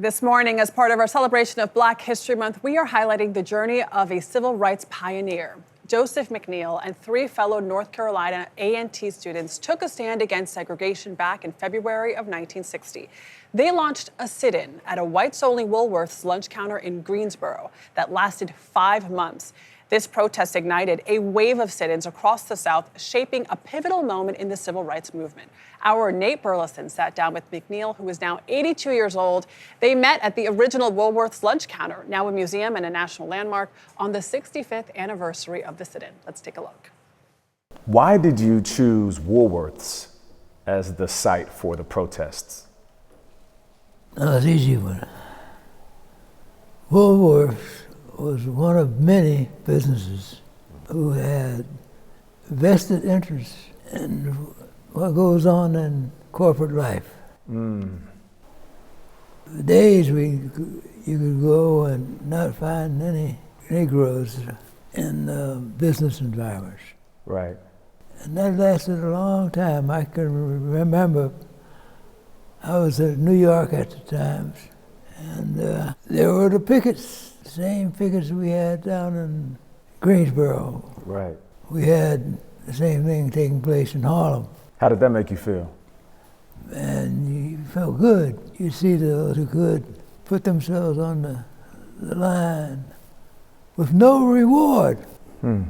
This morning, as part of our celebration of Black History Month, we are highlighting the journey of a civil rights pioneer. Joseph McNeil and 3 fellow North Carolina A&T students took a stand against segregation back in February of 1960. They launched a sit-in at a whites-only Woolworth's lunch counter in Greensboro that lasted 5 months. This protest ignited a wave of sit-ins across the South, shaping a pivotal moment in the civil rights movement. Our Nate Burleson sat down with McNeil, who is now 82 years old. They met at the original Woolworth's lunch counter, now a museum and a national landmark, on the 65th anniversary of the sit-in. Let's take a look. Why did you choose Woolworth's as the site for the protests? No, it's an easy one. Woolworth was one of many businesses who had vested interest in what goes on in corporate life. The days you could go and not find any Negroes in business environments. Right. And that lasted a long time. I can remember I was in New York at the time, and there were the pickets, the same pickets we had down in Greensboro. Right. We had the same thing taking place in Harlem. How did that make you feel? And you felt good. You see those who could put themselves on the line with no reward. There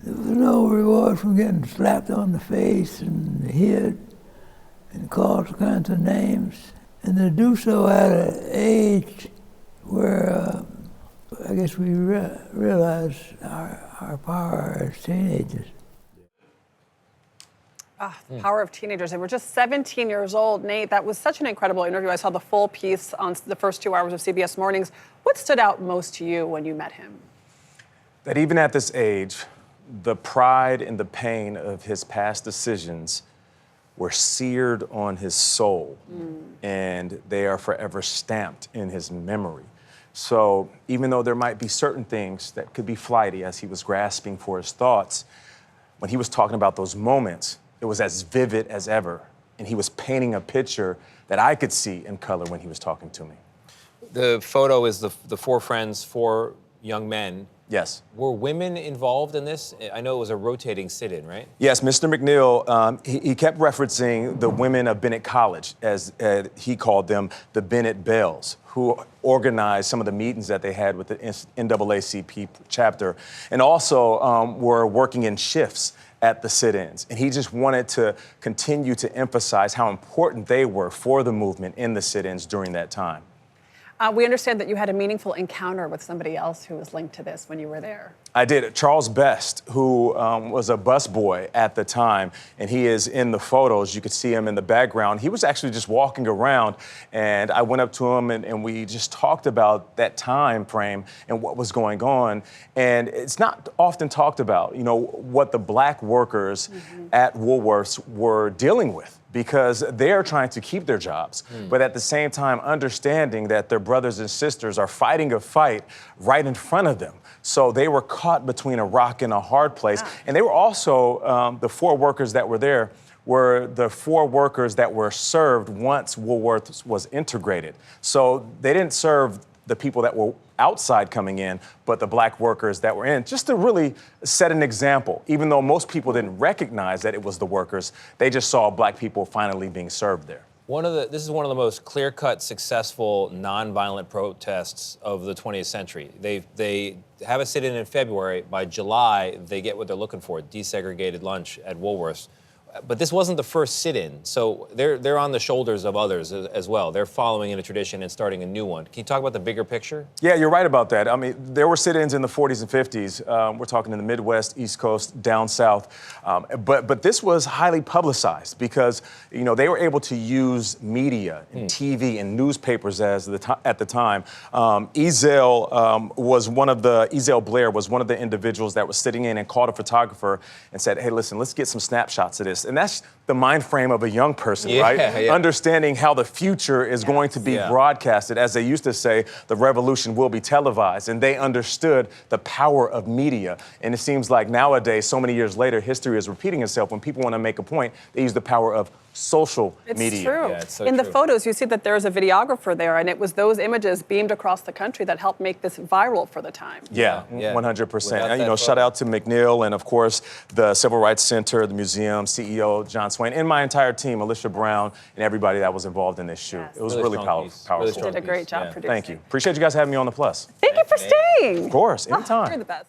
was no reward from getting slapped on the face and hit and called all kinds of names. And to do so at an age where I guess we realized our power as teenagers. The power of teenagers. They were just 17 years old. Nate, that was such an incredible interview. I saw the full piece on the first 2 hours of CBS Mornings. What stood out most to you when you met him? That even at this age, the pride and the pain of his past decisions were seared on his soul, and they are forever stamped in his memory. So even though there might be certain things that could be flighty as he was grasping for his thoughts, when he was talking about those moments, it was as vivid as ever, and he was painting a picture that I could see in color when he was talking to me. The photo is the 4 friends, 4 young men. Yes. Were women involved in this? I know it was a rotating sit-in, right? Yes, Mr. McNeil, he kept referencing the women of Bennett College, as he called them, the Bennett Bells, who organized some of the meetings that they had with the NAACP chapter, and also were working in shifts at the sit-ins. And he just wanted to continue to emphasize how important they were for the movement in the sit-ins during that time. We understand that you had a meaningful encounter with somebody else who was linked to this when you were there. I did. Charles Best, who was a busboy at the time, and he is in the photos. You could see him in the background. He was actually just walking around, and I went up to him, and we just talked about that time frame and what was going on. And it's not often talked about, you know, what the Black workers at Woolworths were dealing with, because they're trying to keep their jobs, but at the same time understanding that their brothers and sisters are fighting a fight right in front of them. So they were caught between a rock and a hard place. And they were also, the 4 workers that were there were the 4 workers that were served once Woolworths was integrated. So they didn't serve the people that were outside coming in, but the Black workers that were in, just to really set an example. Even though most people didn't recognize that it was the workers, they just saw Black people finally being served there. This is one of the most clear-cut, successful, nonviolent protests of the 20th century. They have a sit-in in February. By July, they get what they're looking for, desegregated lunch at Woolworths. But this wasn't the first sit-in, so they're on the shoulders of others as well. They're following in a tradition and starting a new one. Can you talk about the bigger picture? Yeah, you're right about that. I mean, there were sit-ins in the 40s and 50s. We're talking in the Midwest, East Coast, down south. But this was highly publicized because, you know, they were able to use media and TV and newspapers at the time. Ezell Blair was one of the individuals that was sitting in and called a photographer and said, hey, listen, let's get some snapshots of this. And that's the mind frame of a young person, right? Yeah. Understanding how the future is going to be broadcasted. As they used to say, the revolution will be televised. And they understood the power of media. And it seems like nowadays, so many years later, history is repeating itself. When people want to make a point, they use the power of social It's media. true. Yeah, it's so In the true. photos, you see that there's a videographer there, and it was those images beamed across the country that helped make this viral for the time. Yeah, Yeah. 100%. Without And, that shout photo. out to McNeil and, of course, the Civil Rights Center, the museum, CEO John Swain, and my entire team, Alicia Brown, and everybody that was involved in this shoot. Yes. It was Really really strong piece. Really powerful. strong Did a great job Yeah. producing. Thank you. Appreciate you guys having me on the Plus. Thank you for staying. Of course, anytime. You're the best.